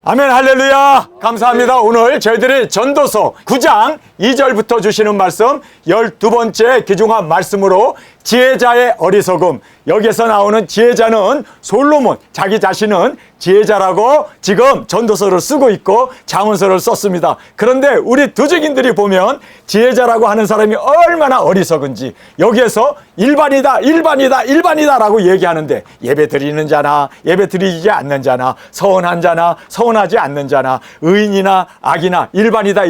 아멘, 할렐루야. 감사합니다. 오늘 저희들이 전도서 9장 2절부터 주시는 말씀 12번째 귀중한 말씀으로 지혜자의 어리석음. 여기서 나오는 지혜자는 솔로몬, 자기 자신은 지혜자라고 지금 전도서를 쓰고 있고 장언서를 썼습니다. 그런데 우리 두증인들이 보면 지혜자라고 하는 사람이 얼마나 어리석은지 여기에서 일반이다 라고 얘기하는데 예배 드리는 자나 예배 드리지 않는 자나 서운한 자나 서운하지 않는 자나 의인이나 악이나 일반이다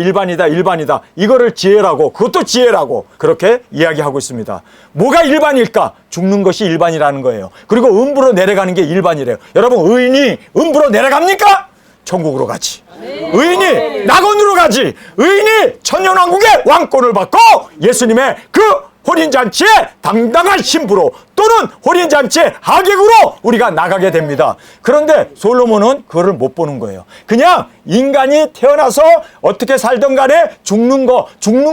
이거를 지혜라고, 그것도 지혜라고 그렇게 이야기하고 있습니다. 뭐가 일반일까? 죽는 것이 일반이라는 거예요. 그리고 음부로 내려가는 게 일반이래요. 여러분, 의인이 음부로 내려갑니까? 천국으로 가지. 의인이 낙원으로 가지. 의인이 천년왕국의 왕권을 받고 예수님의 그 혼인잔치에 당당한 신부로 또는 혼인잔치의 하객으로 우리가 나가게 됩니다. 그런데 솔로몬은 그거를 못 보는 거예요. 그냥 인간이 태어나서 어떻게 살던 간에 죽는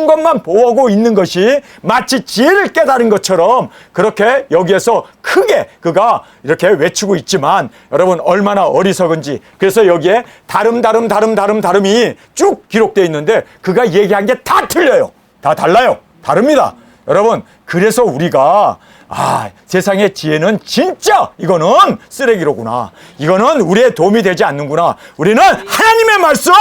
것만 보고 있는 것이 마치 지혜를 깨달은 것처럼 그렇게 여기에서 크게 그가 이렇게 외치고 있지만 여러분 얼마나 어리석은지. 그래서 여기에 다름이 쭉 기록되어 있는데 그가 얘기한 게 다 틀려요. 다 달라요. 다릅니다. 여러분, 그래서 우리가 세상의 지혜는 진짜 이거는 쓰레기로구나. 이거는 우리의 도움이 되지 않는구나. 우리는 하나님의 말씀,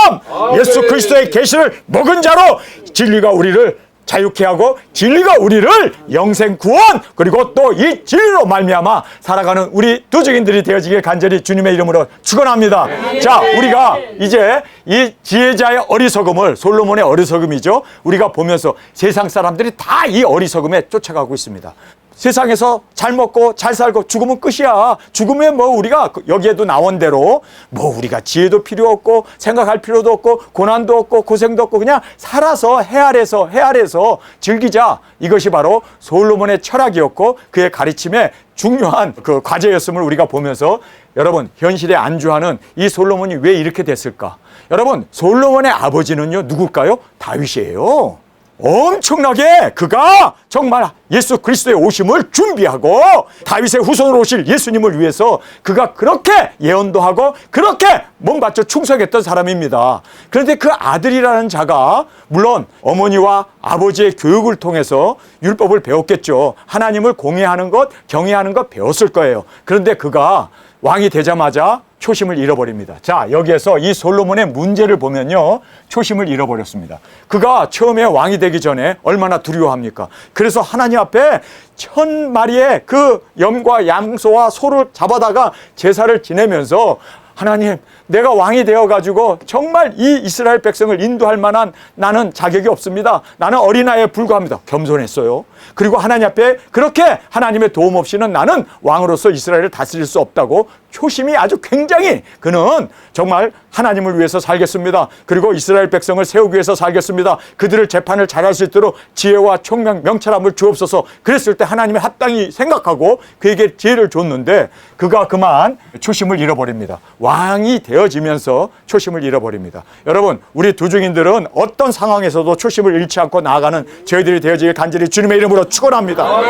예수 그리스도의 계시를 먹은 자로 진리가 우리를 자유케 하고 진리가 우리를 영생 구원 그리고 또 이 진리로 말미암아 살아가는 우리 두증인들이 되어지길 간절히 주님의 이름으로 축원합니다. 자, 우리가 이제 이 지혜자의 어리석음을, 솔로몬의 어리석음이죠, 우리가 보면서 세상 사람들이 다 이 어리석음에 쫓아가고 있습니다. 세상에서 잘 먹고 잘 살고 죽으면 끝이야. 죽으면 뭐 우리가 여기에도 나온 대로 뭐 우리가 지혜도 필요 없고 생각할 필요도 없고 고난도 없고 고생도 없고 그냥 살아서 헤아려서 즐기자. 이것이 바로 솔로몬의 철학이었고 그의 가르침의 중요한 그 과제였음을 우리가 보면서 여러분, 현실에 안주하는 이 솔로몬이 왜 이렇게 됐을까? 여러분, 솔로몬의 아버지는요 누굴까요? 다윗이에요. 엄청나게 그가 정말 예수 그리스도의 오심을 준비하고 다윗의 후손으로 오실 예수님을 위해서 그가 그렇게 예언도 하고 그렇게 몸바쳐 충성했던 사람입니다. 그런데 그 아들이라는 자가 물론 어머니와 아버지의 교육을 통해서 율법을 배웠겠죠. 하나님을 공예하는 것, 경외하는 것 배웠을 거예요. 그런데 그가 왕이 되자마자 초심을 잃어버립니다. 자, 여기에서 이 솔로몬의 문제를 보면요, 초심을 잃어버렸습니다. 그가 처음에 왕이 되기 전에 얼마나 두려워합니까? 그래서 하나님 앞에 1000마리의 그 염과 양소와 소를 잡아다가 제사를 지내면서 하나님, 내가 왕이 되어가지고 정말 이 이스라엘 백성을 인도할 만한 나는 자격이 없습니다. 나는 어린아이에 불과합니다. 겸손했어요. 그리고 하나님 앞에 그렇게 하나님의 도움 없이는 나는 왕으로서 이스라엘을 다스릴 수 없다고 초심이 아주 굉장히, 그는 정말 하나님을 위해서 살겠습니다. 그리고 이스라엘 백성을 세우기 위해서 살겠습니다. 그들을 재판을 잘할 수 있도록 지혜와 총명, 명철함을 주옵소서. 그랬을 때 하나님이 합당히 생각하고 그에게 지혜를 줬는데 그가 그만 초심을 잃어버립니다. 왕이 되어지면서 초심을 잃어버립니다. 여러분, 우리 두증인들은 어떤 상황에서도 초심을 잃지 않고 나아가는 저희들이 되어지길 간절히 주님의 이름으로 축원합니다.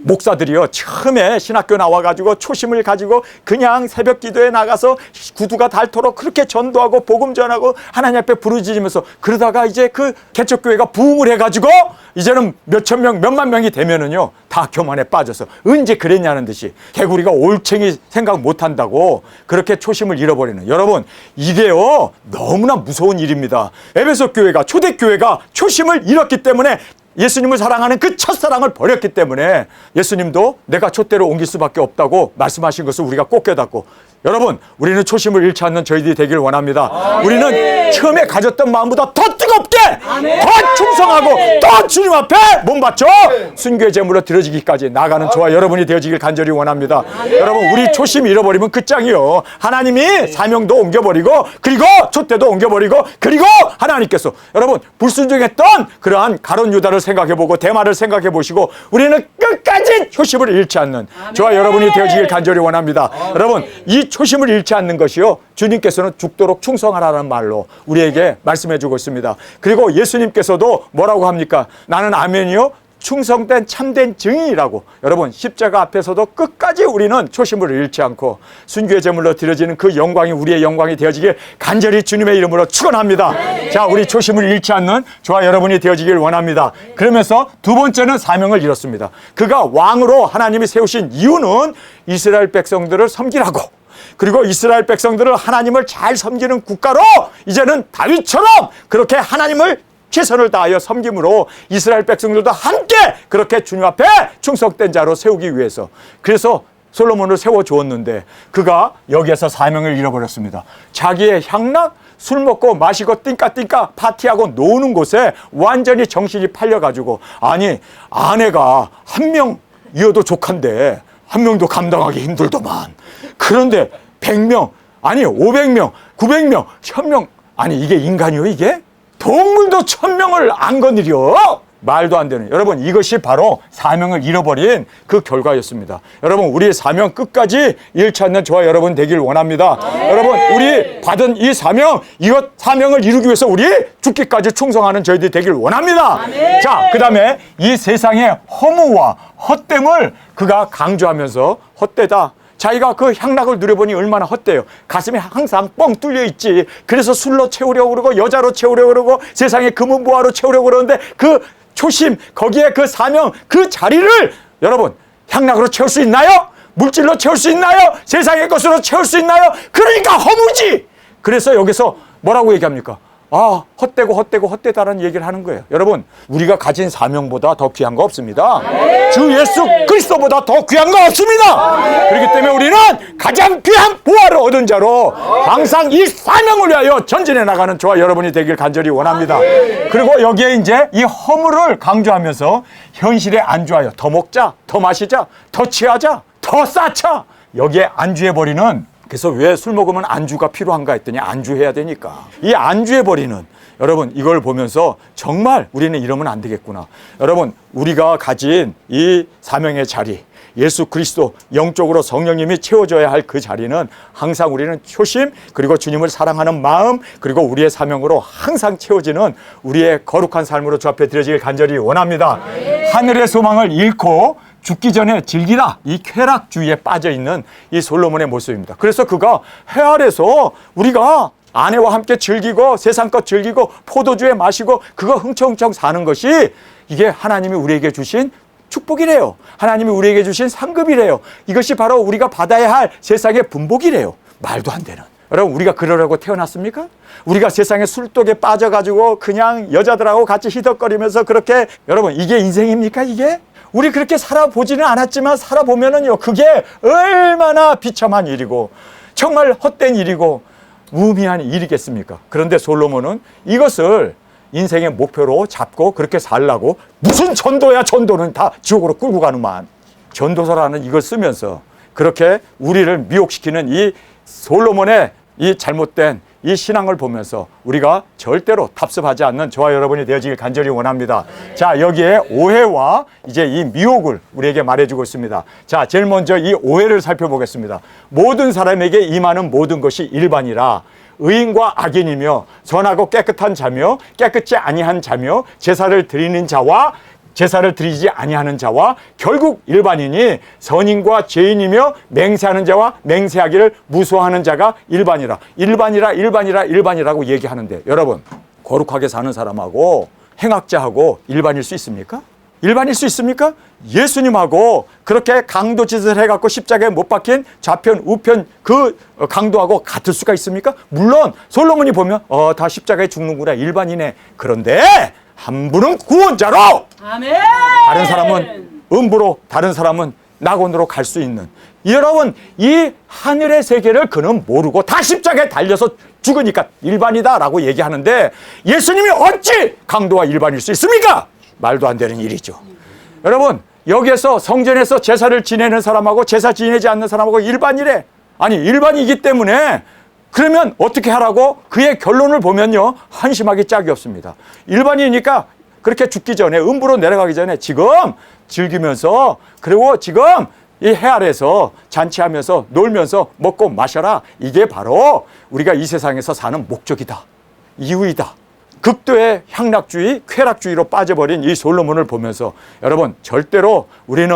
목사들이요, 처음에 신학교 나와가지고 초심을 가지고 그냥 새벽 기도에 나가서 구두가 닳도록 그렇게 전도하고 복음 전하고 하나님 앞에 부르짖으면서 그러다가 이제 그 개척교회가 부흥을 해가지고 이제는 몇천 명, 몇만 명이 되면은요 다 교만에 빠져서 언제 그랬냐는 듯이 개구리가 올챙이 생각 못한다고 그렇게 초심을 잃어버리는, 여러분, 이게요 너무나 무서운 일입니다. 에베소 교회가, 초대교회가 초심을 잃었기 때문에, 예수님을 사랑하는 그 첫사랑을 버렸기 때문에 예수님도 내가 촛대로 옮길 수밖에 없다고 말씀하신 것을 우리가 꼭 깨닫고, 여러분, 우리는 초심을 잃지 않는 저희들이 되길 원합니다. 우리는 처음에 가졌던 마음보다 더 뜨겁게, 더 충성하고 더 주님 앞에 몸 바쳐 순교의 제물로 드려지기까지 나가는 저와 여러분이 되어지길 간절히 원합니다. 여러분, 우리 초심 잃어버리면 끝장이요. 하나님이 사명도 옮겨버리고 그리고 촛대도 옮겨버리고 그리고 하나님께서, 여러분, 불순종했던 그러한 가룟 유다를 생각해보고 대마를 생각해보시고 우리는 끝까지 초심을 잃지 않는 저와 여러분이 되어지길 간절히 원합니다. 여러분, 이 초심을 잃지 않는 것이요, 주님께서는 죽도록 충성하라는 말로 우리에게 말씀해 주고 있습니다. 그리고 예수님께서도 뭐라고 합니까? 나는 아멘이요 충성된 참된 증인이라고 여러분 십자가 앞에서도 끝까지 우리는 초심을 잃지 않고 순교의 제물로 드려지는 그 영광이 우리의 영광이 되어지길 간절히 주님의 이름으로 축원합니다. 자, 우리 초심을 잃지 않는 저와 여러분이 되어지길 원합니다. 그러면서 두 번째는 사명을 이뤘습니다. 그가 왕으로 하나님이 세우신 이유는 이스라엘 백성들을 섬기라고, 그리고 이스라엘 백성들을 하나님을 잘 섬기는 국가로 이제는 다윗처럼 그렇게 하나님을 최선을 다하여 섬김으로 이스라엘 백성들도 함께 그렇게 주님 앞에 충성된 자로 세우기 위해서, 그래서 솔로몬을 세워주었는데 그가 여기에서 사명을 잃어버렸습니다. 자기의 향락, 술 먹고 마시고 띵까띵까 파티하고 노는 곳에 완전히 정신이 팔려가지고, 아니 아내가 한 명이어도 족한데 한 명도 감당하기 힘들더만, 그런데 100명, 아니 500명, 900명, 1000명, 아니 이게 인간이요 이게? 동물도 1000명을 안 건드려? 말도 안 되는. 여러분, 이것이 바로 사명을 잃어버린 그 결과였습니다. 여러분, 우리의 사명 끝까지 잃지 않는 저와 여러분 되길 원합니다. 여러분, 우리 받은 이 사명, 이것 사명을 이루기 위해서 우리 죽기까지 충성하는 저희들이 되길 원합니다. 자, 그 다음에 이 세상의 허무와 헛됨을 그가 강조하면서, 헛되다, 자기가 그 향락을 누려보니 얼마나 헛돼요. 가슴이 항상 뻥 뚫려 있지. 그래서 술로 채우려고 그러고 여자로 채우려고 그러고 세상의 금은보화로 채우려고 그러는데 그 초심, 거기에 그 사명, 그 자리를 여러분 향락으로 채울 수 있나요? 물질로 채울 수 있나요? 세상의 것으로 채울 수 있나요? 그러니까 허무지. 그래서 여기서 뭐라고 얘기합니까? 아, 헛되고 헛되고 헛되다라는 얘기를 하는 거예요. 여러분, 우리가 가진 사명보다 더 귀한 거 없습니다. 주 예수 그리스도보다 더 귀한 거 없습니다. 그렇기 때문에 우리는 가장 귀한 보화를 얻은 자로 항상 이 사명을 위하여 전진해 나가는 저와 여러분이 되길 간절히 원합니다. 그리고 여기에 이제 이 허물을 강조하면서 현실에 안주하여 더 먹자, 더 마시자, 더 취하자, 더 쌓자, 여기에 안주해버리는, 그래서 왜 술 먹으면 안주가 필요한가 했더니 안주해야 되니까. 이 안주해버리는, 여러분 이걸 보면서 정말 우리는 이러면 안 되겠구나. 여러분, 우리가 가진 이 사명의 자리, 예수 그리스도 영적으로 성령님이 채워줘야 할 그 자리는 항상 우리는 초심, 그리고 주님을 사랑하는 마음, 그리고 우리의 사명으로 항상 채워지는 우리의 거룩한 삶으로 주 앞에 드려지길 간절히 원합니다. 하늘의 소망을 잃고 죽기 전에 즐기라, 이 쾌락주의에 빠져있는 이 솔로몬의 모습입니다. 그래서 그가 해 아래서 우리가 아내와 함께 즐기고 세상껏 즐기고 포도주에 마시고 그거 흥청흥청 사는 것이 이게 하나님이 우리에게 주신 축복이래요. 하나님이 우리에게 주신 상급이래요. 이것이 바로 우리가 받아야 할 세상의 분복이래요. 말도 안 되는. 여러분, 우리가 그러려고 태어났습니까? 우리가 세상에 술독에 빠져가지고 그냥 여자들하고 같이 히덕거리면서 그렇게, 여러분 이게 인생입니까 이게? 우리 그렇게 살아보지는 않았지만 살아보면은요, 그게 얼마나 비참한 일이고 정말 헛된 일이고 무의미한 일이겠습니까? 그런데 솔로몬은 이것을 인생의 목표로 잡고 그렇게 살라고, 무슨 전도야, 전도는 다 지옥으로 끌고 가는만. 전도서라는 이걸 쓰면서 그렇게 우리를 미혹시키는 이 솔로몬의 이 잘못된 이 신앙을 보면서 우리가 절대로 답습하지 않는 저와 여러분이 되어지길 간절히 원합니다. 자, 여기에 오해와 이제 이 미혹을 우리에게 말해주고 있습니다. 자, 제일 먼저 이 오해를 살펴보겠습니다. 모든 사람에게 임하는 모든 것이 일반이라 의인과 악인이며 선하고 깨끗한 자며 깨끗지 아니한 자며 제사를 드리는 자와 제사를 드리지 아니하는 자와 결국 일반인이 선인과 죄인이며 맹세하는 자와 맹세하기를 무소하는 자가 일반이라. 일반이라고 얘기하는데, 여러분 거룩하게 사는 사람하고 행악자하고 일반일 수 있습니까? 일반일 수 있습니까? 예수님하고 그렇게 강도짓을 해갖고 십자가에 못 박힌 좌편 우편 그 강도하고 같을 수가 있습니까? 물론 솔로몬이 보면 다 십자가에 죽는구나, 일반이네. 그런데 한 분은 구원자로, 아멘. 다른 사람은 음부로, 다른 사람은 낙원으로 갈 수 있는, 여러분 이 하늘의 세계를 그는 모르고 다 십자가에 달려서 죽으니까 일반이다라고 얘기하는데, 예수님이 어찌 강도와 일반일 수 있습니까? 말도 안 되는 일이죠. 여러분, 여기에서 성전에서 제사를 지내는 사람하고 제사 지내지 않는 사람하고 일반이래. 아니 일반이기 때문에 그러면 어떻게 하라고? 그의 결론을 보면요, 한심하기 짝이 없습니다. 일반이니까 그렇게 죽기 전에, 음부로 내려가기 전에 지금 즐기면서, 그리고 지금 이 해 아래에서 잔치하면서 놀면서 먹고 마셔라. 이게 바로 우리가 이 세상에서 사는 목적이다, 이유이다. 극도의 향락주의, 쾌락주의로 빠져버린 이 솔로몬을 보면서 여러분 절대로 우리는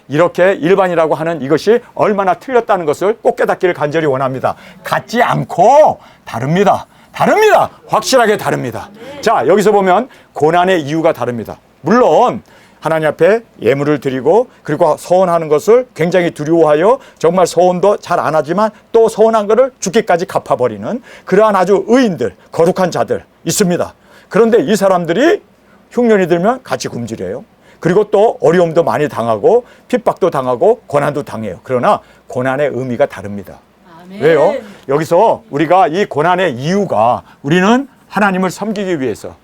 이렇게 일반이라고 하는 이것이 얼마나 틀렸다는 것을 꼭 깨닫기를 간절히 원합니다. 같지 않고 다릅니다. 다릅니다. 확실하게 다릅니다. 자, 여기서 보면 고난의 이유가 다릅니다. 물론 하나님 앞에 예물을 드리고 그리고 서원하는 것을 굉장히 두려워하여 정말 서원도 잘 안 하지만 또 서원한 것을 죽기까지 갚아버리는 그러한 아주 의인들, 거룩한 자들 있습니다. 그런데 이 사람들이 흉년이 들면 같이 굶주려요. 그리고 또 어려움도 많이 당하고 핍박도 당하고 고난도 당해요. 그러나 고난의 의미가 다릅니다. 아멘. 왜요? 여기서 우리가 이 고난의 이유가 우리는 하나님을 섬기기 위해서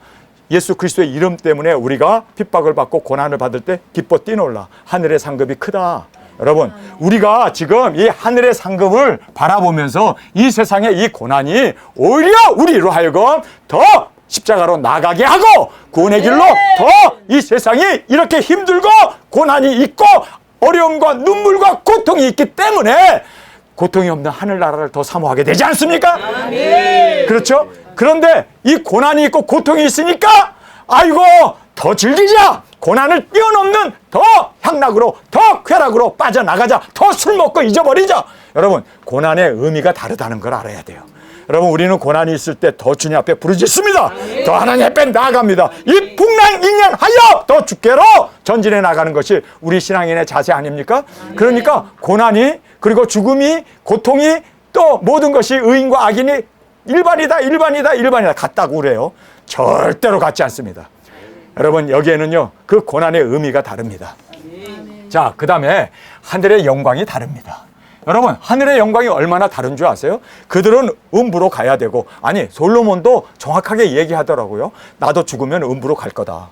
예수 그리스도의 이름 때문에 우리가 핍박을 받고 고난을 받을 때 기뻐 뛰놀라. 하늘의 상급이 크다. 여러분, 우리가 지금 이 하늘의 상급을 바라보면서 이 세상의 이 고난이 오히려 우리로 하여금 더 십자가로 나가게 하고 구원의 길로 더 이 세상이 이렇게 힘들고 고난이 있고 어려움과 눈물과 고통이 있기 때문에 고통이 없는 하늘나라를 더 사모하게 되지 않습니까? 아멘. 그렇죠? 그런데 이 고난이 있고 고통이 있으니까 아이고 더 즐기자. 고난을 뛰어넘는 더 향락으로 더 쾌락으로 빠져나가자. 더 술 먹고 잊어버리자. 여러분 고난의 의미가 다르다는 걸 알아야 돼요. 여러분 우리는 고난이 있을 때 더 주님 앞에 부르짖습니다. 더 하나님 앞에 나아갑니다. 이 풍랑인연하여 더 주께로 전진해 나가는 것이 우리 신앙인의 자세 아닙니까? 그러니까 고난이 그리고 죽음이 고통이 또 모든 것이 의인과 악인이 일반이다 같다고 그래요. 절대로 같지 않습니다. 여러분 여기에는요 그 고난의 의미가 다릅니다. 자, 그 다음에 하늘의 영광이 다릅니다. 여러분 하늘의 영광이 얼마나 다른 줄 아세요? 그들은 음부로 가야 되고 아니 솔로몬도 정확하게 얘기하더라고요. 나도 죽으면 음부로 갈 거다.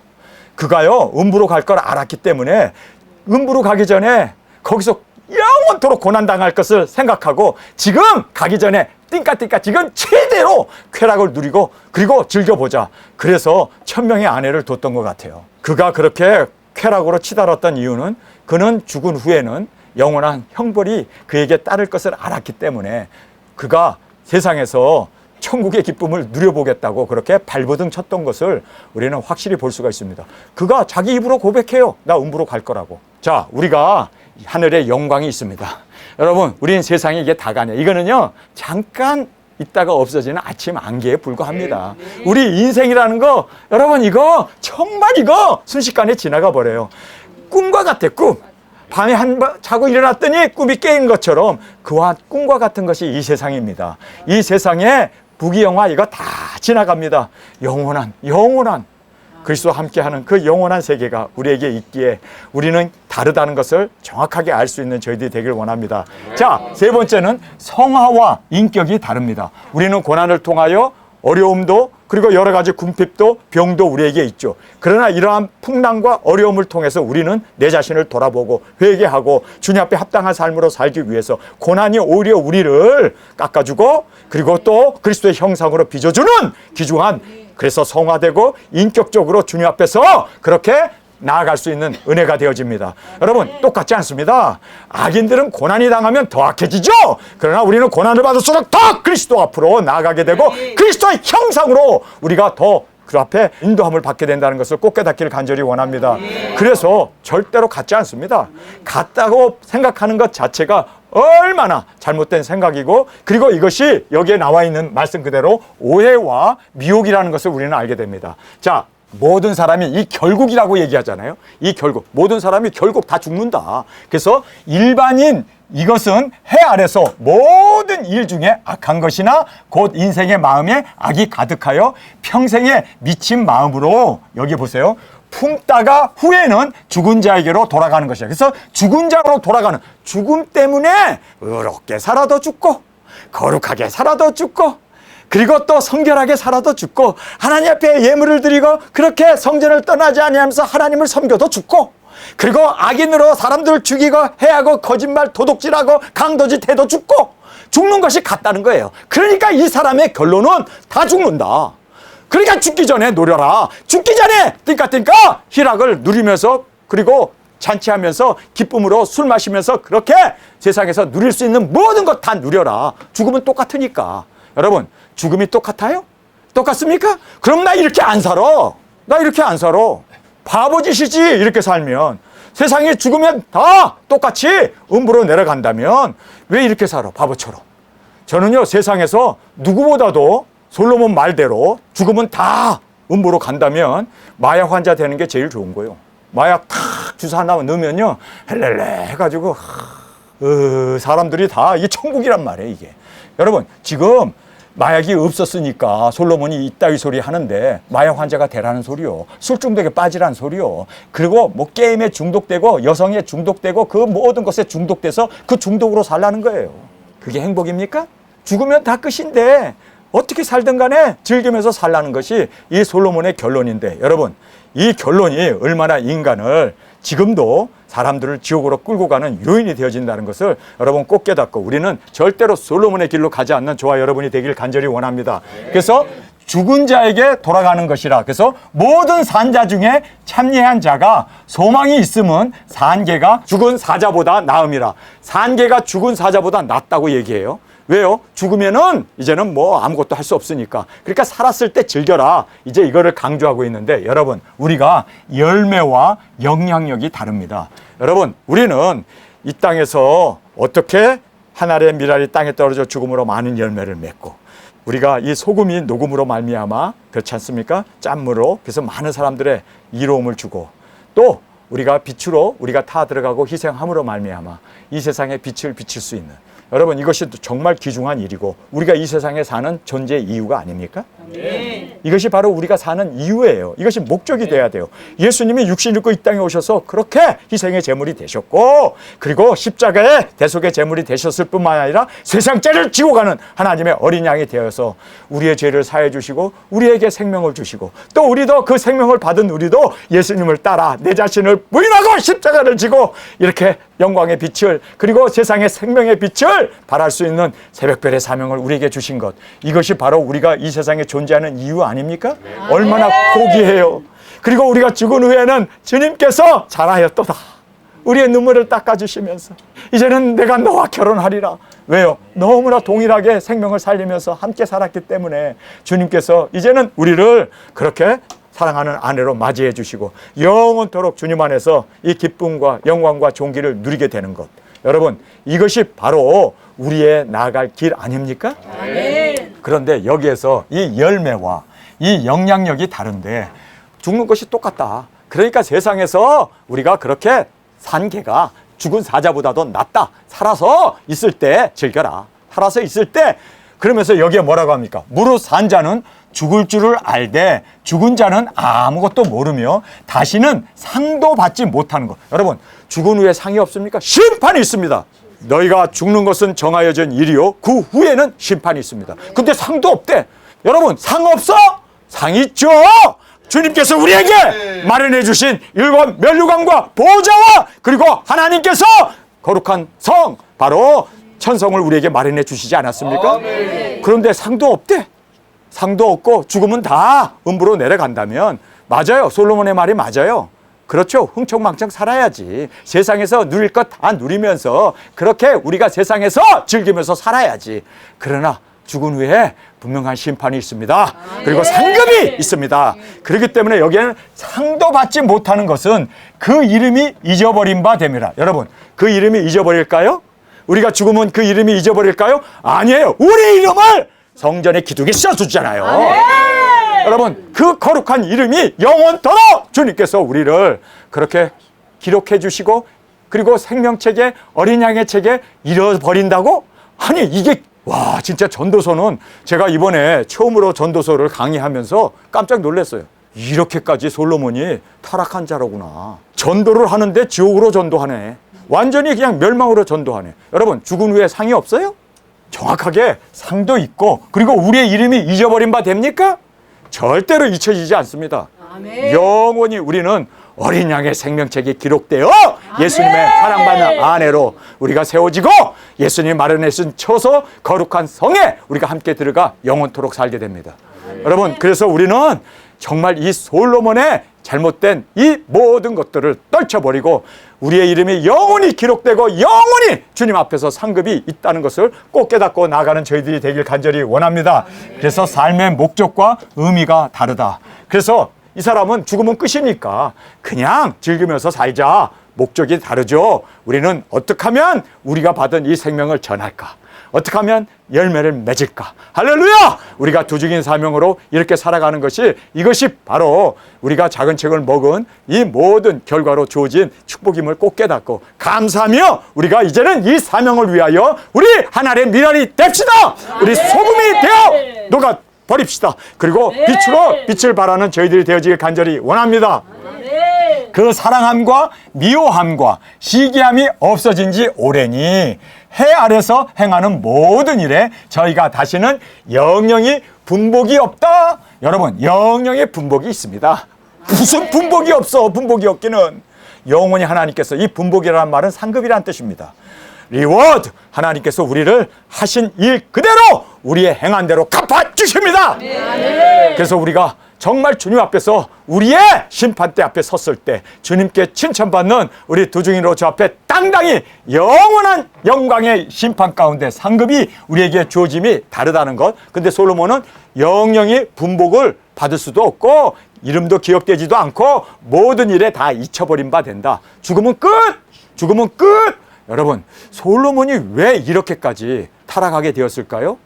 그가요 음부로 갈 걸 알았기 때문에 음부로 가기 전에 거기서 영원토록 고난당할 것을 생각하고 지금 가기 전에 띵까띵까 지금 최대로 쾌락을 누리고 그리고 즐겨보자. 그래서 1000명의 아내를 뒀던 것 같아요. 그가 그렇게 쾌락으로 치달았던 이유는 그는 죽은 후에는 영원한 형벌이 그에게 따를 것을 알았기 때문에 그가 세상에서 천국의 기쁨을 누려보겠다고 그렇게 발버둥 쳤던 것을 우리는 확실히 볼 수가 있습니다. 그가 자기 입으로 고백해요. 나 음부로 갈 거라고. 자, 우리가 하늘의 영광이 있습니다. 여러분, 우린 세상에 이게 다가냐. 이거는요, 잠깐 있다가 없어지는 아침 안개에 불과합니다. 우리 인생이라는 거, 여러분, 이거 정말 이거 순식간에 지나가 버려요. 꿈과 같아, 꿈. 밤에 한 번 자고 일어났더니 꿈이 깨인 것처럼 그와 꿈과 같은 것이 이 세상입니다. 이 세상에 부귀영화 이거 다 지나갑니다. 영원한 그리스도와 함께하는 그 영원한 세계가 우리에게 있기에 우리는 다르다는 것을 정확하게 알 수 있는 저희들이 되길 원합니다. 자, 세 번째는 성화와 인격이 다릅니다. 우리는 고난을 통하여 어려움도 그리고 여러 가지 궁핍도 병도 우리에게 있죠. 그러나 이러한 풍랑과 어려움을 통해서 우리는 내 자신을 돌아보고 회개하고 주님 앞에 합당한 삶으로 살기 위해서 고난이 오히려 우리를 깎아주고 그리고 또 그리스도의 형상으로 빚어주는 귀중한 그래서 성화되고 인격적으로 주님 앞에서 그렇게 나아갈 수 있는 은혜가 되어집니다. 여러분 똑같지 않습니다. 악인들은 고난이 당하면 더 악해지죠. 그러나 우리는 고난을 받을수록 더 그리스도 앞으로 나아가게 되고 그리스도의 형상으로 우리가 더 그 앞에 인도함을 받게 된다는 것을 꼭 깨닫기를 간절히 원합니다. 그래서 절대로 같지 않습니다. 같다고 생각하는 것 자체가 얼마나 잘못된 생각이고 그리고 이것이 여기에 나와 있는 말씀 그대로 오해와 미혹이라는 것을 우리는 알게 됩니다. 자, 모든 사람이 이 결국이라고 얘기하잖아요. 이 결국 모든 사람이 결국 다 죽는다. 그래서 일반인 이것은 해 아래서 모든 일 중에 악한 것이나 곧 인생의 마음에 악이 가득하여 평생에 미친 마음으로 여기 보세요. 품다가 후에는 죽은 자에게로 돌아가는 것이야. 그래서 죽은 자로 돌아가는 죽음 때문에 의롭게 살아도 죽고 거룩하게 살아도 죽고 그리고 또 성결하게 살아도 죽고 하나님 앞에 예물을 드리고 그렇게 성전을 떠나지 아니하면서 하나님을 섬겨도 죽고 그리고 악인으로 사람들을 죽이고 해하고 거짓말 도둑질하고 강도짓 해도 죽고 죽는 것이 같다는 거예요. 그러니까 이 사람의 결론은 다 죽는다. 그러니까 죽기 전에 노려라. 죽기 전에 띵까띵까 희락을 누리면서 그리고 잔치하면서 기쁨으로 술 마시면서 그렇게 세상에서 누릴 수 있는 모든 것 다 누려라. 죽음은 똑같으니까. 여러분 죽음이 똑같아요? 똑같습니까? 그럼 나 이렇게 안 살아. 나 이렇게 안 살아. 바보짓이지 이렇게 살면. 세상에 죽으면 다 똑같이 음부로 내려간다면 왜 이렇게 살아? 바보처럼. 저는요, 세상에서 누구보다도 솔로몬 말대로 죽으면 다 음부로 간다면 마약 환자 되는 게 제일 좋은 거예요. 마약 탁 주사 하나 넣으면요, 헬렐레 해가지고 사람들이 다 이게 천국이란 말이에요, 이게. 여러분, 지금 마약이 없었으니까 솔로몬이 이따위 소리 하는데 마약 환자가 되라는 소리요. 술 중독에 빠지라는 소리요. 그리고 뭐 게임에 중독되고 여성에 중독되고 그 모든 것에 중독돼서 그 중독으로 살라는 거예요. 그게 행복입니까? 죽으면 다 끝인데 어떻게 살든 간에 즐기면서 살라는 것이 이 솔로몬의 결론인데, 여러분, 이 결론이 얼마나 인간을 지금도 사람들을 지옥으로 끌고 가는 요인이 되어진다는 것을 여러분 꼭 깨닫고, 우리는 절대로 솔로몬의 길로 가지 않는 저와 여러분이 되길 간절히 원합니다. 그래서 죽은 자에게 돌아가는 것이라. 그래서 모든 산자 중에 참여한 자가 소망이 있으면 산개가 죽은 사자보다 나음이라. 산개가 죽은 사자보다 낫다고 얘기해요. 왜요? 죽으면은 이제는 뭐 아무것도 할 수 없으니까. 그러니까 살았을 때 즐겨라. 이제 이거를 강조하고 있는데, 여러분, 우리가 열매와 영향력이 다릅니다. 여러분, 우리는 이 땅에서 어떻게 한 알의 밀알이 땅에 떨어져 죽음으로 많은 열매를 맺고, 우리가 이 소금이 녹음으로 말미암아, 그렇지 않습니까? 짠물로, 그래서 많은 사람들의 이로움을 주고, 또 우리가 빛으로 우리가 타 들어가고 희생함으로 말미암아 이 세상에 빛을 비칠 수 있는, 여러분, 이것이 정말 귀중한 일이고 우리가 이 세상에 사는 존재 이유가 아닙니까? 네. 이것이 바로 우리가 사는 이유예요. 이것이 목적이 돼야 돼요. 예수님이 육신 입고 이 땅에 오셔서 그렇게 희생의 제물이 되셨고, 그리고 십자가의 대속의 제물이 되셨을 뿐만 아니라 세상 죄를 지고 가는 하나님의 어린 양이 되어서 우리의 죄를 사해 주시고 우리에게 생명을 주시고, 또 우리도 그 생명을 받은 우리도 예수님을 따라 내 자신을 부인하고 십자가를 지고 이렇게 영광의 빛을, 그리고 세상의 생명의 빛을 발할 수 있는 새벽별의 사명을 우리에게 주신 것, 이것이 바로 우리가 이 세상에 존재하는 이유 아닙니까? 얼마나 고귀해요. 그리고 우리가 죽은 후에는 주님께서 잘하였도다, 우리의 눈물을 닦아주시면서 이제는 내가 너와 결혼하리라. 왜요? 너무나 동일하게 생명을 살리면서 함께 살았기 때문에 주님께서 이제는 우리를 그렇게 사랑하는 아내로 맞이해 주시고 영원토록 주님 안에서 이 기쁨과 영광과 존귀를 누리게 되는 것, 여러분, 이것이 바로 우리의 나아갈 길 아닙니까? 아멘. 그런데 여기에서 이 열매와 이 영향력이 다른데 죽는 것이 똑같다. 그러니까 세상에서 우리가 그렇게 산 개가 죽은 사자보다도 낫다. 살아서 있을 때 즐겨라. 살아서 있을 때. 그러면서 여기에 뭐라고 합니까? 무릇 산 자는 죽을 줄을 알되 죽은 자는 아무것도 모르며 다시는 상도 받지 못하는 것. 여러분, 죽은 후에 상이 없습니까? 심판이 있습니다. 너희가 죽는 것은 정하여진 일이요 그 후에는 심판이 있습니다. 근데 상도 없대. 여러분, 상 없어? 상 있죠. 주님께서 우리에게 마련해 주신 일곱 면류관과 보좌와, 그리고 하나님께서 거룩한 성, 바로 천성을 우리에게 마련해 주시지 않았습니까? 그런데 상도 없대. 상도 없고 죽으면 다 음부로 내려간다면, 맞아요. 솔로몬의 말이 맞아요. 그렇죠. 흥청망청 살아야지. 세상에서 누릴 것 다 누리면서 그렇게 우리가 세상에서 즐기면서 살아야지. 그러나 죽은 후에 분명한 심판이 있습니다. 그리고 상급이 있습니다. 그렇기 때문에 여기에는 상도 받지 못하는 것은 그 이름이 잊어버린 바 됩니다. 여러분, 그 이름이 잊어버릴까요? 우리가 죽으면 그 이름이 잊어버릴까요? 아니에요. 우리 이름을 성전의 기둥에 씌워주잖아요. 여러분, 그 거룩한 이름이 영원토록 주님께서 우리를 그렇게 기록해 주시고, 그리고 생명책에, 어린 양의 책에 잃어버린다고? 아니, 이게 와, 진짜 전도서는 제가 이번에 처음으로 전도서를 강의하면서 깜짝 놀랐어요. 이렇게까지 솔로몬이 타락한 자로구나. 전도를 하는데 지옥으로 전도하네. 완전히 그냥 멸망으로 전도하네. 여러분, 죽은 후에 상이 없어요? 정확하게 상도 있고, 그리고 우리의 이름이 잊어버린 바 됩니까? 절대로 잊혀지지 않습니다. 아멘. 영원히 우리는 어린 양의 생명책에 기록되어 예수님의 사랑받는 아내로 우리가 세워지고, 예수님 마련하신 처소 거룩한 성에 우리가 함께 들어가 영원토록 살게 됩니다. 여러분, 그래서 우리는 정말 이 솔로몬의 잘못된 이 모든 것들을 떨쳐버리고 우리의 이름이 영원히 기록되고 영원히 주님 앞에서 상급이 있다는 것을 꼭 깨닫고 나가는 저희들이 되길 간절히 원합니다. 그래서 삶의 목적과 의미가 다르다. 그래서 이 사람은 죽으면 끝이니까 그냥 즐기면서 살자. 목적이 다르죠. 우리는 어떻게 하면 우리가 받은 이 생명을 전할까? 어떻게 하면 열매를 맺을까? 할렐루야! 우리가 두중인 사명으로 이렇게 살아가는 것이, 이것이 바로 우리가 작은 책을 먹은 이 모든 결과로 주어진 축복임을 꼭 깨닫고 감사하며 우리가 이제는 이 사명을 위하여 우리 하나님의 미랄이 됩시다. 우리 소금이 되어 녹아 버립시다. 그리고 빛으로 빛을 발하는 저희들이 되어지길 간절히 원합니다. 그 사랑함과 미워함과 시기함이 없어진 지 오래니 해 아래서 행하는 모든 일에 저희가 다시는 영영이 분복이 없다. 여러분, 영영의 분복이 있습니다. 무슨 분복이 없어? 분복이 없기는. 영원히 하나님께서, 이 분복이라는 말은 상급이라는 뜻입니다. 리워드, 하나님께서 우리를 하신 일 그대로 우리의 행한 대로 갚아주십니다. 그래서 우리가 정말 주님 앞에서 우리의 심판대 앞에 섰을 때 주님께 칭찬받는 우리 두중인으로 저 앞에 당당히 영원한 영광의 심판 가운데 상급이 우리에게 주어짐이 다르다는 것. 근데 솔로몬은 영영이 분복을 받을 수도 없고 이름도 기억되지도 않고 모든 일에 다 잊혀버린 바 된다. 죽으면 끝! 죽으면 끝! 여러분, 솔로몬이 왜 이렇게까지 타락하게 되었을까요?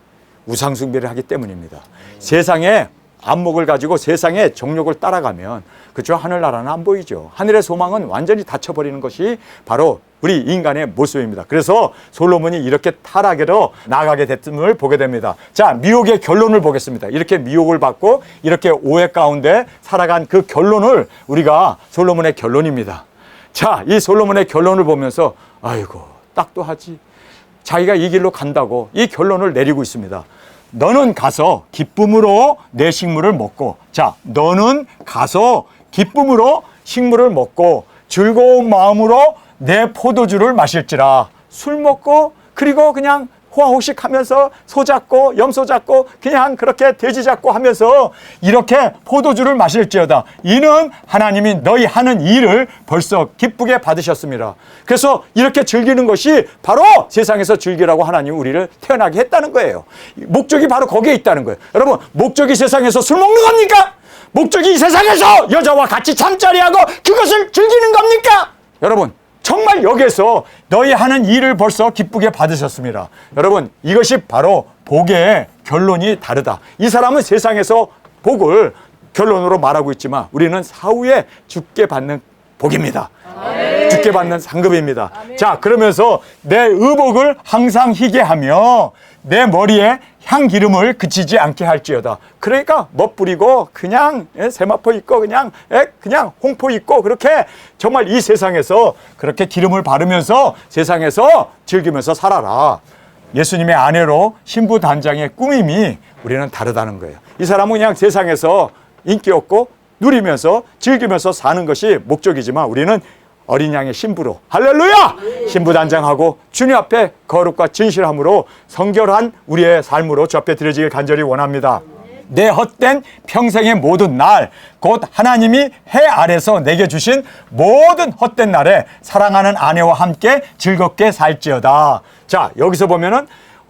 우상숭배를 하기 때문입니다. 세상에 안목을 가지고 세상의 정욕을 따라가면 그죠? 하늘나라는 안 보이죠. 하늘의 소망은 완전히 닫혀버리는 것이 바로 우리 인간의 모습입니다. 그래서 솔로몬이 이렇게 타락으로 나가게 됐음을 보게 됩니다. 자, 미혹의 결론을 보겠습니다. 이렇게 미혹을 받고 이렇게 오해 가운데 살아간 그 결론을 우리가 솔로몬의 결론입니다. 자, 이 솔로몬의 결론을 보면서 아이고 딱도 하지. 자기가 이 길로 간다고 이 결론을 내리고 있습니다. 너는 가서 기쁨으로 내 식물을 먹고, 자, 너는 가서 기쁨으로 식물을 먹고 즐거운 마음으로 내 포도주를 마실지라. 술 먹고 그리고 그냥 호화호식 하면서 소 잡고 염소 잡고 그냥 그렇게 돼지 잡고 하면서 이렇게 포도주를 마실지어다. 이는 하나님이 너희 하는 일을 벌써 기쁘게 받으셨습니다. 그래서 이렇게 즐기는 것이 바로 세상에서 즐기라고 하나님이 우리를 태어나게 했다는 거예요. 목적이 바로 거기에 있다는 거예요. 여러분, 목적이 세상에서 술 먹는 겁니까? 목적이 이 세상에서 여자와 같이 잠자리하고 그것을 즐기는 겁니까? 여러분, 정말 여기에서 너희 하는 일을 벌써 기쁘게 받으셨습니다. 여러분, 이것이 바로 복의 결론이 다르다. 이 사람은 세상에서 복을 결론으로 말하고 있지만 우리는 사후에 죽게 받는 복입니다. 죽게 받는 상급입니다. 자, 그러면서 내 의복을 항상 희게 하며 내 머리에 향기름을 그치지 않게 할지어다. 그러니까 멋부리고 그냥 세마포 입고 그냥 홍포 입고 그렇게 정말 이 세상에서 그렇게 기름을 바르면서 세상에서 즐기면서 살아라. 예수님의 아내로 신부 단장의 꾸밈이 우리는 다르다는 거예요. 이 사람은 그냥 세상에서 인기 없고 누리면서 즐기면서 사는 것이 목적이지만 우리는 어린 양의 신부로, 할렐루야! 신부 단장하고 주님 앞에 거룩과 진실함으로 성결한 우리의 삶으로 주 앞에 드려지길 간절히 원합니다. 내 헛된 평생의 모든 날, 곧 하나님이 해 아래서 내게 주신 모든 헛된 날에 사랑하는 아내와 함께 즐겁게 살지어다. 자, 여기서 보면은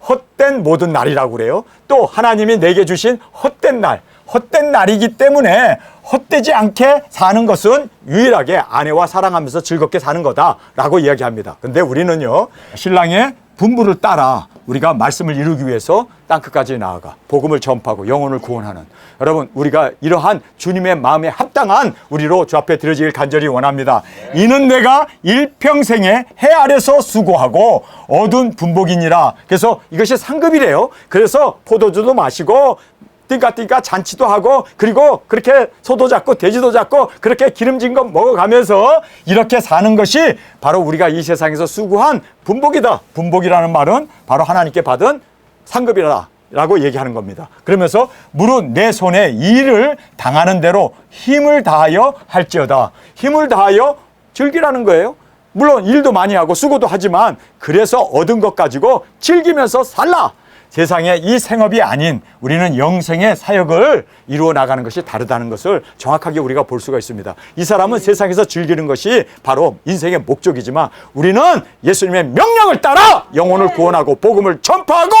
헛된 모든 날이라고 그래요. 또 하나님이 내게 주신 헛된 날, 헛된 날이기 때문에 헛되지 않게 사는 것은 유일하게 아내와 사랑하면서 즐겁게 사는 거다라고 이야기합니다. 근데 우리는요, 신랑의 분부를 따라 우리가 말씀을 이루기 위해서 땅끝까지 나아가 복음을 전파하고 영혼을 구원하는, 여러분, 우리가 이러한 주님의 마음에 합당한 우리로 주 앞에 드려지길 간절히 원합니다. 이는 내가 일평생에 해 아래서 수고하고 얻은 분복이니라. 그래서 이것이 상급이래요. 그래서 포도주도 마시고 띵까띵까 잔치도 하고 그리고 그렇게 소도 잡고 돼지도 잡고 그렇게 기름진 거 먹어가면서 이렇게 사는 것이 바로 우리가 이 세상에서 수고한 분복이다. 분복이라는 말은 바로 하나님께 받은 상급이다 라고 얘기하는 겁니다. 그러면서 무릇 내 손에 일을 당하는 대로 힘을 다하여 할지어다. 힘을 다하여 즐기라는 거예요. 물론 일도 많이 하고 수고도 하지만 그래서 얻은 것 가지고 즐기면서 살라. 세상에 이 생업이 아닌 우리는 영생의 사역을 이루어 나가는 것이 다르다는 것을 정확하게 우리가 볼 수가 있습니다. 이 사람은 세상에서 즐기는 것이 바로 인생의 목적이지만 우리는 예수님의 명령을 따라 영혼을 구원하고 복음을 전파하고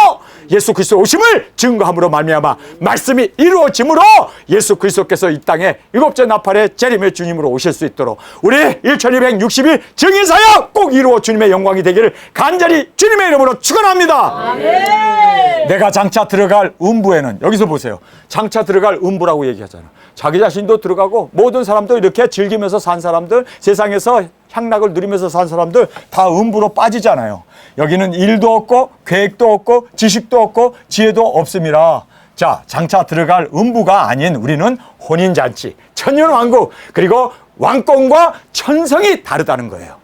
예수 그리스도 오심을 증거함으로 말미암아 말씀이 이루어짐으로 예수 그리스도께서 이 땅에 일곱째 나팔의 재림의 주님으로 오실 수 있도록 우리 1260일 증인사역 꼭 이루어 주님의 영광이 되기를 간절히 주님의 이름으로 축원합니다. 아멘. 내가 장차 들어갈 음부에는 여기서 보세요. 장차 들어갈 음부라고 얘기하잖아. 자기 자신도 들어가고 모든 사람도 이렇게 즐기면서 산 사람들, 세상에서 향락을 누리면서 산 사람들 다 음부로 빠지잖아요. 여기는 일도 없고 계획도 없고 지식도 없고 지혜도 없습니다. 자, 장차 들어갈 음부가 아닌 우리는 혼인잔치, 천년왕국, 그리고 왕권과 천성이 다르다는 거예요.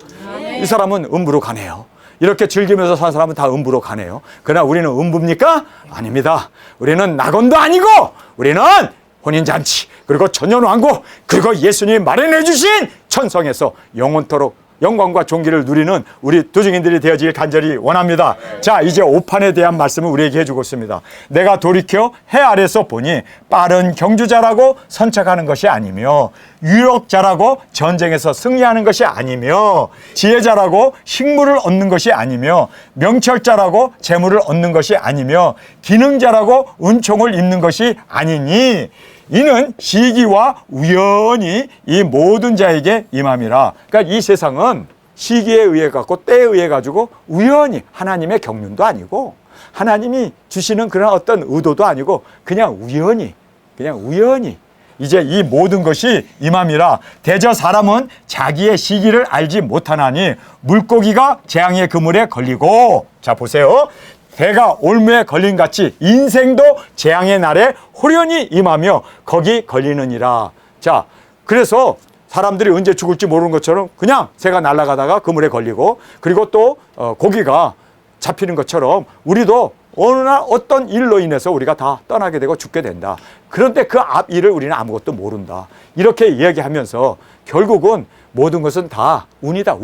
이 사람은 음부로 가네요. 이렇게 즐기면서 산 사람은 다 음부로 가네요. 그러나 우리는 음부입니까? 아닙니다. 우리는 낙원도 아니고 우리는 혼인잔치, 그리고 천년왕국, 그리고 예수님이 마련해 주신 천성에서 영원토록 영광과 존귀를 누리는 우리 도중인들이 되어지길 간절히 원합니다. 자, 이제 오판에 대한 말씀을 우리에게 해주고 있습니다. 내가 돌이켜 해 아래서 보니 빠른 경주자라고 선착하는 것이 아니며 유력자라고 전쟁에서 승리하는 것이 아니며 지혜자라고 식물을 얻는 것이 아니며 명철자라고 재물을 얻는 것이 아니며 기능자라고 은총을 입는 것이 아니니 이는 시기와 우연히 이 모든 자에게 임함이라. 그러니까 이 세상은 시기에 의해 갖고 때에 의해 가지고 우연히 하나님의 경륜도 아니고 하나님이 주시는 그런 어떤 의도도 아니고 그냥 우연히 이제 이 모든 것이 임함이라. 대저 사람은 자기의 시기를 알지 못하나니 물고기가 재앙의 그물에 걸리고, 자 보세요, 대가 올무에 걸린 같이 인생도 재앙의 날에 호련히 임하며 거기 걸리느니라. 자, 그래서 사람들이 언제 죽을지 모르는 것처럼 그냥 새가 날아가다가 그물에 걸리고, 그리고 또 고기가 잡히는 것처럼 우리도 어느 날 어떤 일로 인해서 우리가 다 떠나게 되고 죽게 된다. 그런데 그 앞 일을 우리는 아무것도 모른다. 이렇게 이야기하면서 결국은 모든 것은 다 운이다.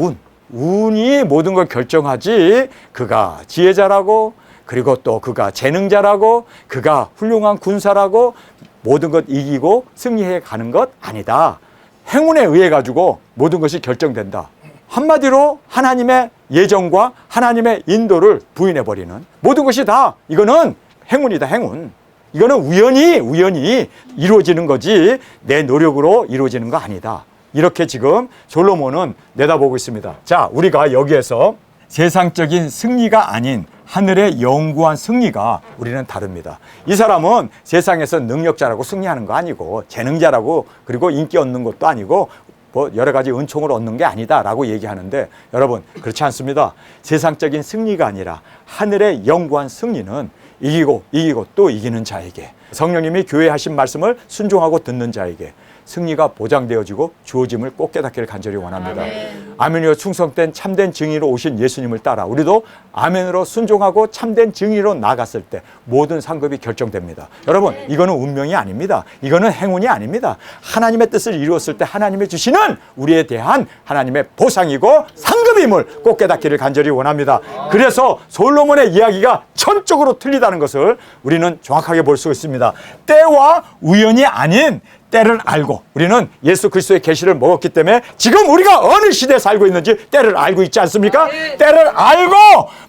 운이 모든 걸 결정하지, 그가 지혜자라고, 그리고 또 그가 재능자라고, 그가 훌륭한 군사라고 모든 것 이기고 승리해 가는 것 아니다. 행운에 의해 가지고 모든 것이 결정된다. 한마디로 하나님의 예정과 하나님의 인도를 부인해버리는 모든 것이 다 이거는 행운이다. 행운. 이거는 우연히 이루어지는 거지 내 노력으로 이루어지는 거 아니다. 이렇게 지금 솔로몬은 내다보고 있습니다. 자, 우리가 여기에서 세상적인 승리가 아닌 하늘의 영구한 승리가 우리는 다릅니다. 이 사람은 세상에서 능력자라고 승리하는 거 아니고 재능자라고 그리고 인기 얻는 것도 아니고 뭐 여러 가지 은총을 얻는 게 아니다라고 얘기하는데, 여러분 그렇지 않습니다. 세상적인 승리가 아니라 하늘의 영구한 승리는 이기고 또 이기는 자에게, 성령님이 교회에 하신 말씀을 순종하고 듣는 자에게 승리가 보장되어지고 주어짐을 꼭 깨닫기를 간절히 원합니다. 아멘으로 충성된 참된 증인으로 오신 예수님을 따라 우리도 아멘으로 순종하고 참된 증인으로 나갔을 때 모든 상급이 결정됩니다. 여러분, 이거는 운명이 아닙니다. 이거는 행운이 아닙니다. 하나님의 뜻을 이루었을 때 하나님이 주시는 우리에 대한 하나님의 보상이고 상급임을 꼭 깨닫기를 간절히 원합니다. 그래서 솔로몬의 이야기가 천적으로 틀리다는 것을 우리는 정확하게 볼 수 있습니다. 때와 우연이 아닌 때를 알고, 우리는 예수 그리스도의 계시를 먹었기 때문에 지금 우리가 어느 시대에 살고 있는지 때를 알고 있지 않습니까? 때를 알고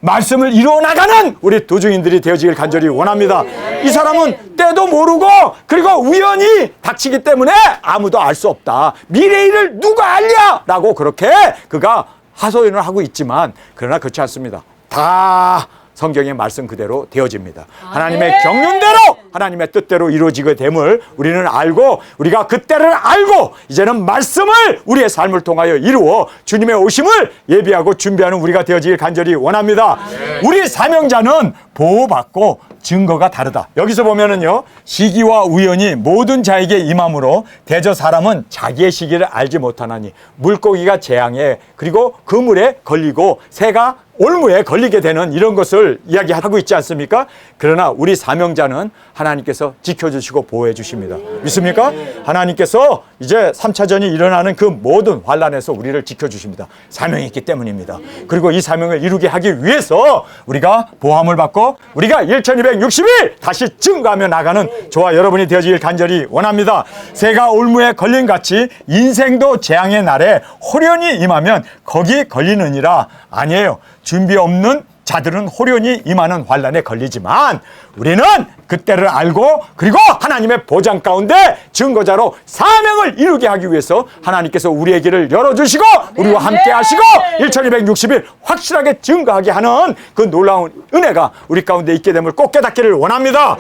말씀을 이루어 나가는 우리 도중인들이 되어지길 간절히 원합니다. 이 사람은 때도 모르고 그리고 우연히 닥치기 때문에 아무도 알 수 없다. 미래 일을 누가 알냐? 라고 그렇게 그가 하소연을 하고 있지만, 그러나 그렇지 않습니다. 다 성경의 말씀 그대로 되어집니다. 하나님의 경륜대로 하나님의 뜻대로 이루어지게 됨을 우리는 알고, 우리가 그 때를 알고 이제는 말씀을 우리의 삶을 통하여 이루어 주님의 오심을 예비하고 준비하는 우리가 되어지길 간절히 원합니다. 우리 사명자는 보호받고 증거가 다르다. 여기서 보면은요, 시기와 우연이 모든 자에게 임함으로 대저 사람은 자기의 시기를 알지 못하나니 물고기가 재앙에 그리고 그물에 걸리고 새가 올무에 걸리게 되는 이런 것을 이야기하고 있지 않습니까? 그러나 우리 사명자는 하나님께서 지켜주시고 보호해 주십니다. 믿습니까? 하나님께서 이제 3차전이 일어나는 그 모든 환난에서 우리를 지켜주십니다. 사명이 있기 때문입니다. 그리고 이 사명을 이루게 하기 위해서 우리가 보함을 받고 우리가 1260일 다시 증거하며 나가는 저와 여러분이 되어지길 간절히 원합니다. 새가 올무에 걸린 같이 인생도 재앙의 날에 호련히 임하면 거기 걸리느니라. 아니에요. 준비 없는 자들은 호련히 임하는 환난에 걸리지만 우리는 그때를 알고 그리고 하나님의 보장 가운데 증거자로 사명을 이루게 하기 위해서 하나님께서 우리의 길을 열어주시고 우리와 함께 하시고 1260일 확실하게 증거하게 하는 그 놀라운 은혜가 우리 가운데 있게 됨을 꼭 깨닫기를 원합니다.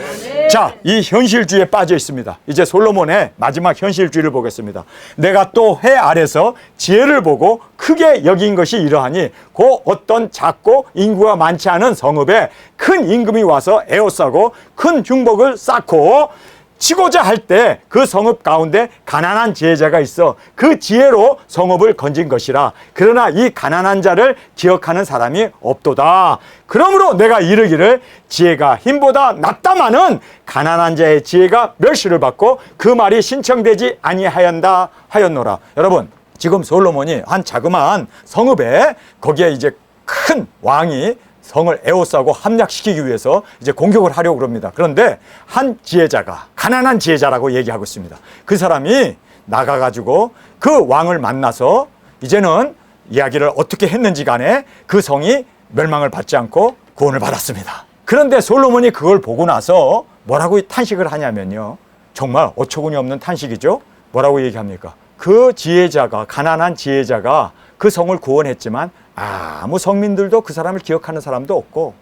자, 이 현실주의에 빠져 있습니다. 이제 솔로몬의 마지막 현실주의를 보겠습니다. 내가 또 해 아래서 지혜를 보고 크게 여긴 것이 이러하니 그 어떤 작고 인구가 많지 않은 성읍에 큰 임금이 와서 에워싸고 큰 흉복을 쌓고 치고자 할 때 그 성읍 가운데 가난한 지혜자가 있어 그 지혜로 성읍을 건진 것이라. 그러나 이 가난한 자를 기억하는 사람이 없도다. 그러므로 내가 이르기를 지혜가 힘보다 낫다마는 가난한 자의 지혜가 멸시를 받고 그 말이 신청되지 아니하였다 하였노라. 여러분, 지금 솔로몬이 한 자그마한 성읍에 거기에 이제 큰 왕이 성을 에워싸고 함락시키기 위해서 이제 공격을 하려고 그럽니다. 그런데 한 지혜자가 가난한 지혜자라고 얘기하고 있습니다. 그 사람이 나가가지고 그 왕을 만나서 이제는 이야기를 어떻게 했는지 간에 그 성이 멸망을 받지 않고 구원을 받았습니다. 그런데 솔로몬이 그걸 보고 나서 뭐라고 탄식을 하냐면요. 정말 어처구니 없는 탄식이죠. 뭐라고 얘기합니까? 그 지혜자가, 가난한 지혜자가 그 성을 구원했지만 아무 성민들도 그 사람을 기억하는 사람도 없고,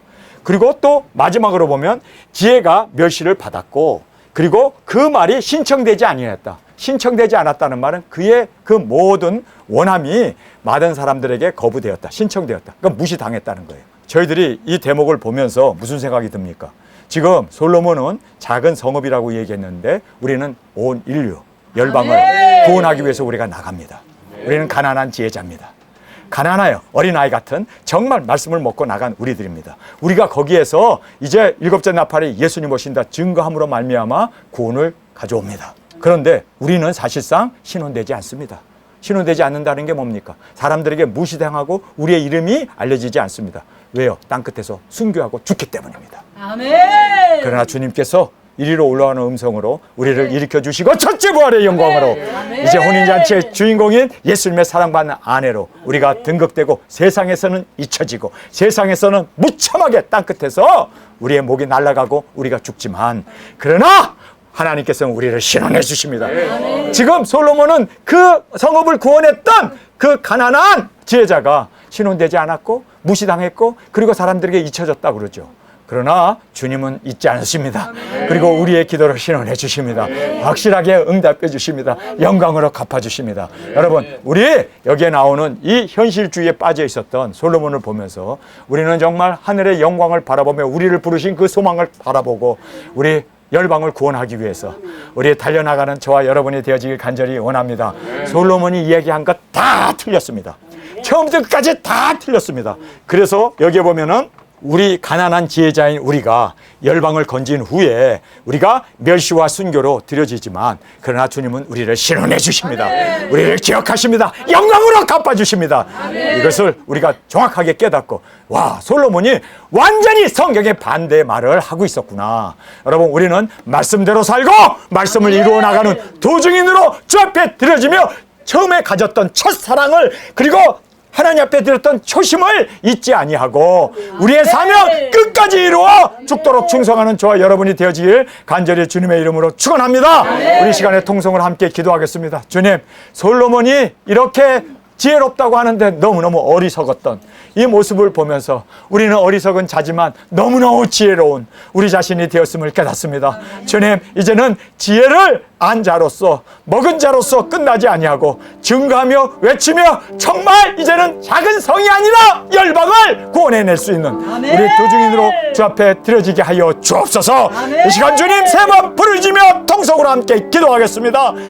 그리고 또 마지막으로 보면 지혜가 멸시를 받았고, 그리고 그 말이 신청되지 아니했다. 신청되지 않았다는 말은 그의 그 모든 원함이 많은 사람들에게 거부되었다. 신청되었다. 그러니까 무시당했다는 거예요. 저희들이 이 대목을 보면서 무슨 생각이 듭니까? 지금 솔로몬은 작은 성읍이라고 얘기했는데 우리는 온 인류, 열방을 구원하기 위해서 우리가 나갑니다. 우리는 가난한 지혜자입니다. 가난하여 어린아이 같은 정말 말씀을 먹고 나간 우리들입니다. 우리가 거기에서 이제 일곱째 나팔이 예수님 오신다 증거함으로 말미암아 구원을 가져옵니다. 그런데 우리는 사실상 신원되지 않습니다. 신원되지 않는다는 게 뭡니까? 사람들에게 무시당하고 우리의 이름이 알려지지 않습니다. 왜요? 땅끝에서 순교하고 죽기 때문입니다. 아멘. 그러나 주님께서 이리로 올라오는 음성으로 우리를 일으켜 주시고 첫째 부활의 영광으로 이제 혼인잔치의 주인공인 예수님의 사랑받는 아내로 우리가 등극되고 세상에서는 잊혀지고 세상에서는 무참하게 땅끝에서 우리의 목이 날아가고 우리가 죽지만 그러나 하나님께서는 우리를 신원해 주십니다. 지금 솔로몬은 그 성읍을 구원했던 그 가난한 지혜자가 신원되지 않았고 무시당했고 그리고 사람들에게 잊혀졌다 그러죠. 그러나 주님은 잊지 않으십니다. 그리고 우리의 기도를 신원해 주십니다. 확실하게 응답해 주십니다. 영광으로 갚아 주십니다. 여러분, 우리 여기에 나오는 이 현실주의에 빠져 있었던 솔로몬을 보면서 우리는 정말 하늘의 영광을 바라보며 우리를 부르신 그 소망을 바라보고 우리 열방을 구원하기 위해서 우리 달려나가는 저와 여러분이 되어지길 간절히 원합니다. 솔로몬이 이야기한 것 다 틀렸습니다. 처음부터 끝까지 다 틀렸습니다. 그래서 여기에 보면은 우리 가난한 지혜자인 우리가 열방을 건진 후에 우리가 멸시와 순교로 드려지지만 그러나 주님은 우리를 신원해 주십니다. 우리를 기억하십니다. 영광으로 갚아주십니다. 이것을 우리가 정확하게 깨닫고 와, 솔로몬이 완전히 성경의 반대의 말을 하고 있었구나. 여러분, 우리는 말씀대로 살고 말씀을 이루어 나가는 도중인으로 주 앞에 드려지며 처음에 가졌던 첫사랑을 그리고 하나님 앞에 드렸던 초심을 잊지 아니하고 우리의 사명 끝까지 이루어 죽도록 충성하는 저와 여러분이 되어지길 간절히 주님의 이름으로 축원합니다. 우리 시간에 통성을 함께 기도하겠습니다. 주님, 솔로몬이 이렇게 지혜롭다고 하는데 너무너무 어리석었던 이 모습을 보면서 우리는 어리석은 자지만 너무너무 지혜로운 우리 자신이 되었음을 깨닫습니다. 주님, 이제는 지혜를 안 자로서 먹은 자로서 끝나지 아니하고 증거하며 외치며 정말 이제는 작은 성이 아니라 열방을 구원해낼 수 있는 우리 도중인으로 주 앞에 드려지게 하여 주옵소서. 이 시간 주님 세 번 부르짖으며 통성으로 함께 기도하겠습니다.